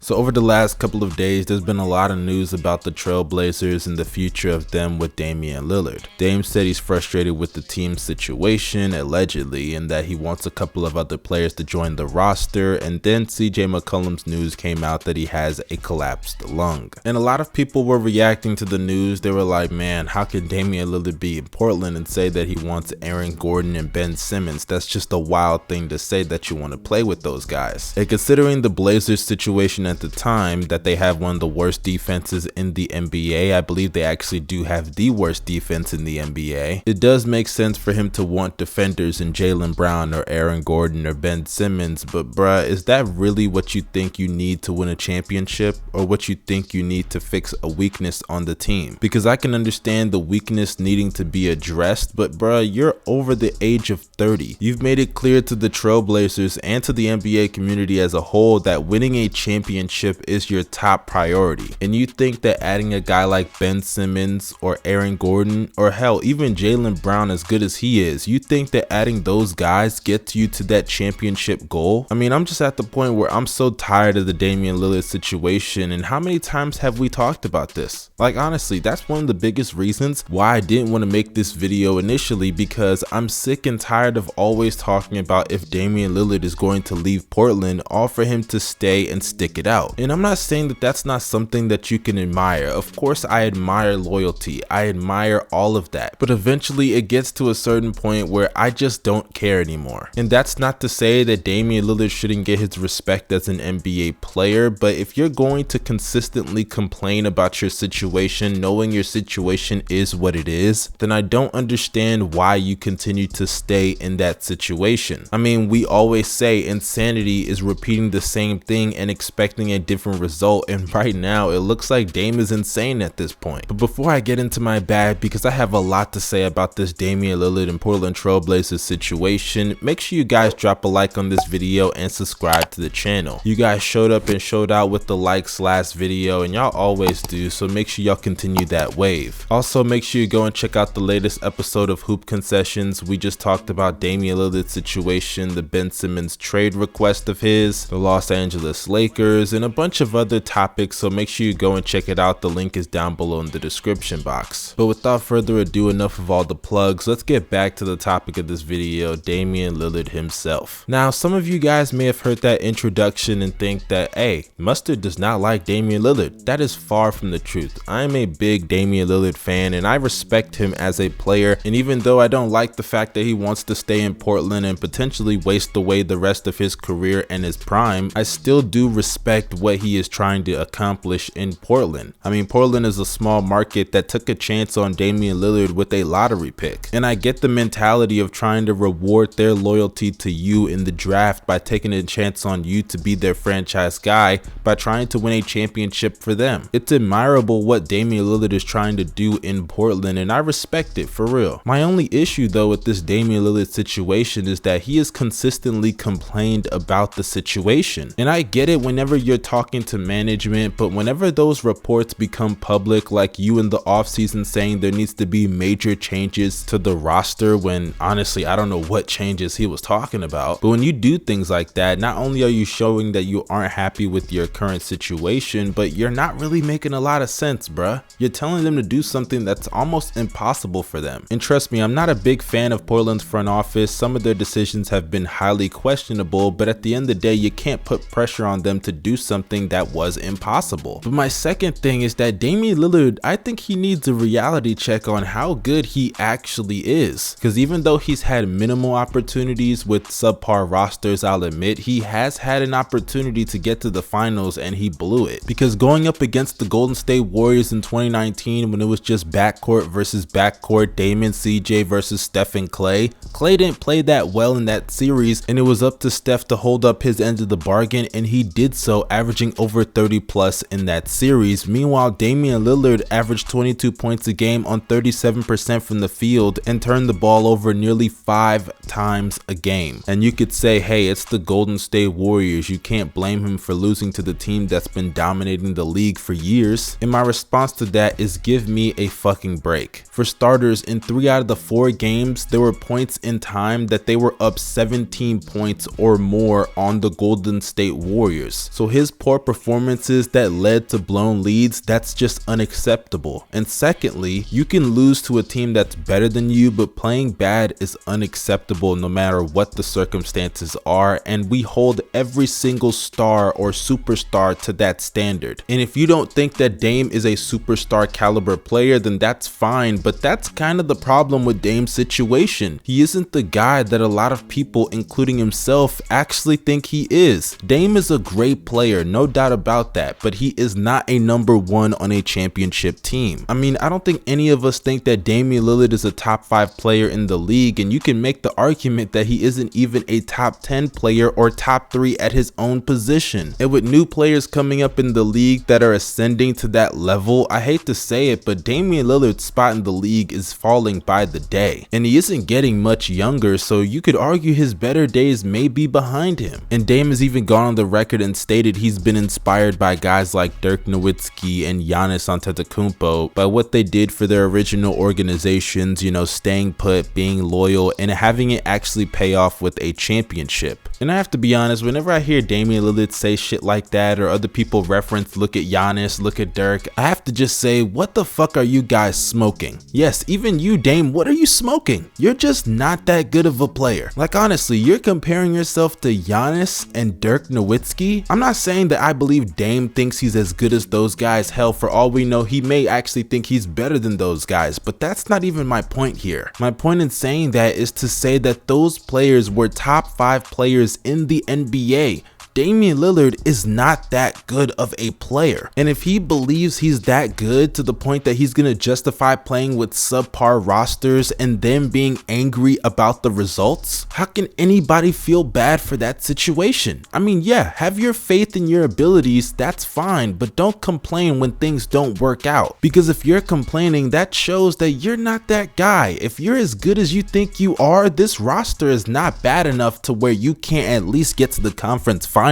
So over the last couple of days, there's been a lot of news about the Trailblazers and the future of them with Damian Lillard. Dame said he's frustrated with the team's situation, allegedly, and that he wants a couple of other players to join the roster, and then CJ McCollum's news came out that he has a collapsed lung. And a lot of people were reacting to the news. They were like, man, how can Damian Lillard be in Portland and say that he wants Aaron Gordon and Ben Simmons? That's just a wild thing to say, that you want to play with those guys. And considering the Blazers situation at the time, that they have one of the worst defenses in the NBA, I believe they actually do have the worst defense in the NBA, it does make sense for him to want defenders in Jaylen Brown or Aaron Gordon or Ben Simmons. But bruh, is that really what you think you need to win a championship, or what you think you need to fix a weakness on the team? Because I can understand the weakness needing to be addressed, but bruh, you're over the age of 30. You've made it clear to the Trailblazers and to the NBA community as a whole that winning a championship is your top priority. And you think that adding a guy like Ben Simmons or Aaron Gordon, or hell, even Jaylen Brown, as good as he is, you think that adding those guys gets you to that championship goal? I mean, I'm just at the point where I'm so tired of the Damian Lillard situation, and how many times have we talked about this? Like, honestly, that's one of the biggest reasons why I didn't want to make this video initially, because I'm sick and tired of always talking about if Damian Lillard is going to leave Portland, all for him to stay and stick it out. And I'm not saying that that's not something that you can admire. Of course, I admire loyalty. I admire all of that. But eventually it gets to a certain point where I just don't care anymore. And that's not to say that Damian Lillard shouldn't get his respect as an NBA player, but if you're going to consistently complain about your situation, knowing your situation is what it is, then I don't understand why you continue to stay in that situation. I mean, we always say insanity is repeating the same thing and expecting a different result, and right now it looks like Dame is insane at this point. But before I get into my bad, because I have a lot to say about this Damian Lillard and Portland Trailblazers situation, make sure you guys drop a like on this video and subscribe to the channel. You guys showed up and showed out with the likes last video, and y'all always do, so make sure y'all continue that wave. Also, make sure you go and check out the latest episode of Hoop Concessions. We just talked about Damian Lillard's situation, the Ben Simmons trade request of his, the Los Angeles Lakers, and a bunch of other topics, so make sure you go and check it out. The link is down below in the description box. But without further ado, enough of all the plugs, let's get back to the topic of this video, Damian Lillard himself. Now, some of you guys may have heard that introduction and think that, hey, Mustard does not like Damian Lillard. That is far from the truth. I am a big Damian Lillard fan, and I respect him as a player, and even though I don't like the fact that he wants to stay in Portland and potentially waste away the rest of his career and his prime, I still do respect what he is trying to accomplish in Portland. I mean, Portland is a small market that took a chance on Damian Lillard with a lottery pick, and I get the mentality of trying to reward their loyalty to you in the draft by taking a chance on you to be their franchise guy by trying to win a championship for them. It's admirable what Damian Lillard is trying to do in Portland, and I respect it for real. My only issue though with this Damian Lillard situation is that he has consistently complained about the situation. And I get it whenever you're talking to management, but whenever those reports become public, like you in the offseason saying there needs to be major changes to the roster, when honestly I don't know what changes he was talking about, but when you do things like that, not only are you showing that you aren't happy with your current situation, but you're not really making a lot of sense, bruh. You're telling them to do something that's almost impossible for them. And trust me, I'm not a big fan of Portland's front office. Some of their decisions have been highly questionable, but at the end of the day, you can't put pressure on them to do something that was impossible. But my second thing is that Damian Lillard, I think he needs a reality check on how good he actually is. Because even though he's had minimal opportunities with subpar rosters, I'll admit, he has had an opportunity to get to the finals and he blew it. Because going up against the Golden State Warriors in 2019, when it was just backcourt versus backcourt, Damon, CJ versus Steph and Clay didn't play that well in that series, and it was up to Steph to hold up his end of the bargain, and he did so, averaging over 30 plus in that series. Meanwhile, Damian Lillard averaged 22 points a game on 37% from the field and turned the ball over nearly 5 times a game. And you could say, hey, it's the Golden State Warriors, you can't blame him for losing to the team that's been dominating the league for years. And my response to that is, give me a fucking break. For starters, in 3 out of the 4 games, there were points in time that they were up 17 points or more on the Golden State Warriors. So his poor performances that led to blown leads, that's just unacceptable. And secondly, you can lose to a team that's better than you, but playing bad is unacceptable no matter what the circumstances are, and we hold every single star or superstar to that standard. And if you don't think that Dame is a superstar caliber player, then that's fine, but that's kind of the problem with Dame's situation. He isn't the guy that a lot of people, including himself, actually think he is. Dame is a great player, no doubt about that, but he is not a number one on a championship team. I mean, I don't think any of us think that Damian Lillard is a top 5 player in the league, and you can make the argument that he isn't even a top 10 player or top 3 at his own position. And with new players coming up in the league that are ascending to that level, I hate to say it, but Damian Lillard's spot in the league is falling by the day. And he isn't getting much younger, so you could argue his better days may be behind him. And Dame has even gone on the record and stated he's been inspired by guys like Dirk Nowitzki and Giannis Antetokounmpo by what they did for their original organizations, you know, staying put, being loyal, and having it actually pay off with a championship. And I have to be honest, whenever I hear Damian Lillard say shit like that, or other people reference look at Giannis, look at Dirk, I have to just say, what the fuck are you guys smoking? Yes, even you, Dame, what are you smoking? You're just not that good of a player. Like, honestly, you're comparing yourself to Giannis and Dirk Nowitzki. I'm not saying that I believe Dame thinks he's as good as those guys. Hell, for all we know, he may actually think he's better than those guys, but that's not even my point here. My point in saying that is to say that those players were top 5 players in the NBA. Damian Lillard is not that good of a player. And if he believes he's that good to the point that he's gonna justify playing with subpar rosters and then being angry about the results, how can anybody feel bad for that situation? I mean, yeah, have your faith in your abilities, that's fine, but don't complain when things don't work out. Because if you're complaining, that shows that you're not that guy. If you're as good as you think you are, this roster is not bad enough to where you can't at least get to the conference finals.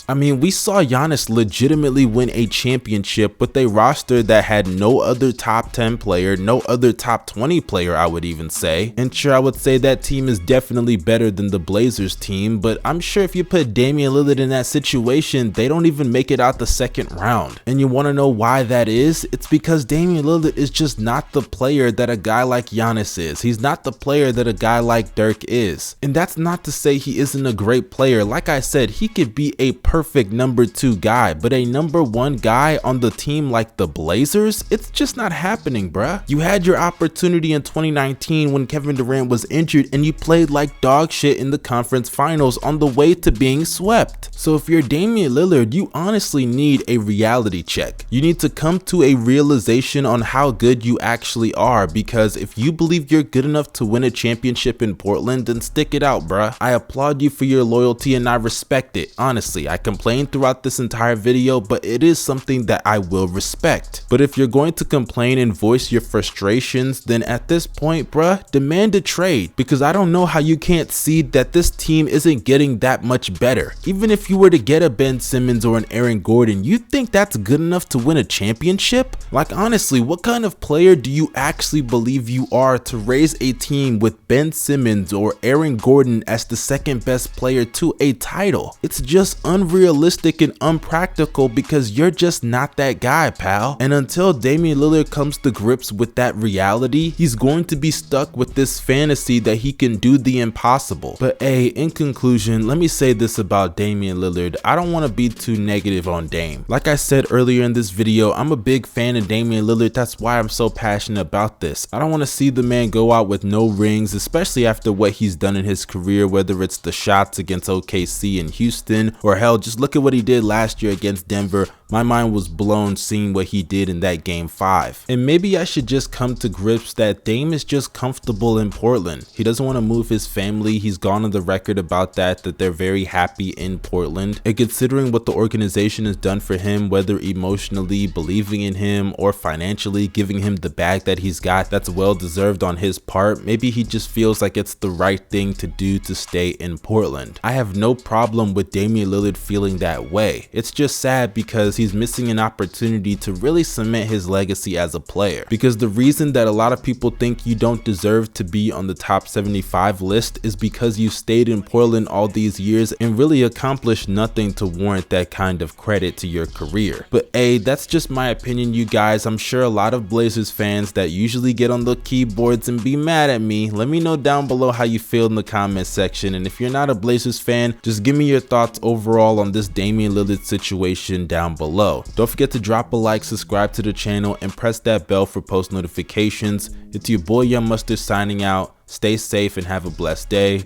I mean, we saw Giannis legitimately win a championship with a roster that had no other top 10 player, no other top 20 player, I would even say. And sure, I would say that team is definitely better than the Blazers team, but I'm sure if you put Damian Lillard in that situation, they don't even make it out the second round. And you want to know why that is? It's because Damian Lillard is just not the player that a guy like Giannis is. He's not the player that a guy like Dirk is. And that's not to say he isn't a great player. Like I said, he could be a perfect number 2 guy, but a number 1 guy on the team like the Blazers, it's just not happening, bruh. You had your opportunity in 2019 when Kevin Durant was injured and you played like dog shit in the conference finals on the way to being swept. So if you're Damian Lillard, you honestly need a reality check. You need to come to a realization on how good you actually are, because if you believe you're good enough to win a championship in Portland, then stick it out, bruh. I applaud you for your loyalty and I respect it. Honestly, I complained throughout this entire video, but it is something that I will respect. But if you're going to complain and voice your frustrations, then at this point, bruh, demand a trade, because I don't know how you can't see that this team isn't getting that much better. Even if you were to get a Ben Simmons or an Aaron Gordon, you think that's good enough to win a championship? Like, honestly, what kind of player do you actually believe you are to raise a team with Ben Simmons or Aaron Gordon as the second best player to a title? It's just unrealistic and unpractical, because you're just not that guy, pal. And until Damian Lillard comes to grips with that reality, he's going to be stuck with this fantasy that he can do the impossible. But hey, in conclusion, let me say this about Damian Lillard. I don't want to be too negative on Dame. Like I said earlier in this video, I'm a big fan of Damian Lillard. That's why I'm so passionate about this. I don't want to see the man go out with no rings, especially after what he's done in his career, whether it's the shots against OKC and Houston, or hell, just look at what he did last year against Denver. My mind was blown seeing what he did in that game 5. And maybe I should just come to grips that Dame is just comfortable in Portland. He doesn't want to move his family. He's gone on the record about that they're very happy in Portland. And considering what the organization has done for him, whether emotionally believing in him or financially giving him the bag that he's got, that's well deserved on his part, maybe he just feels like it's the right thing to do to stay in Portland. I have no problem with Damian Lillard feeling that way. It's just sad because because he's missing an opportunity to really cement his legacy as a player. Because the reason that a lot of people think you don't deserve to be on the top 75 list is because you stayed in Portland all these years and really accomplished nothing to warrant that kind of credit to your career. But hey, that's just my opinion, you guys. I'm sure a lot of Blazers fans that usually get on the keyboards and be mad at me, let me know down below how you feel in the comment section. And if you're not a Blazers fan, just give me your thoughts overall on this Damian Lillard situation down below. Don't forget to drop a like, subscribe to the channel, and press that bell for post notifications. It's your boy Young Mustard signing out. Stay safe and have a blessed day.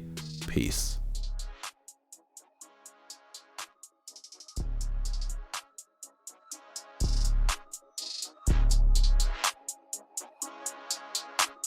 Peace.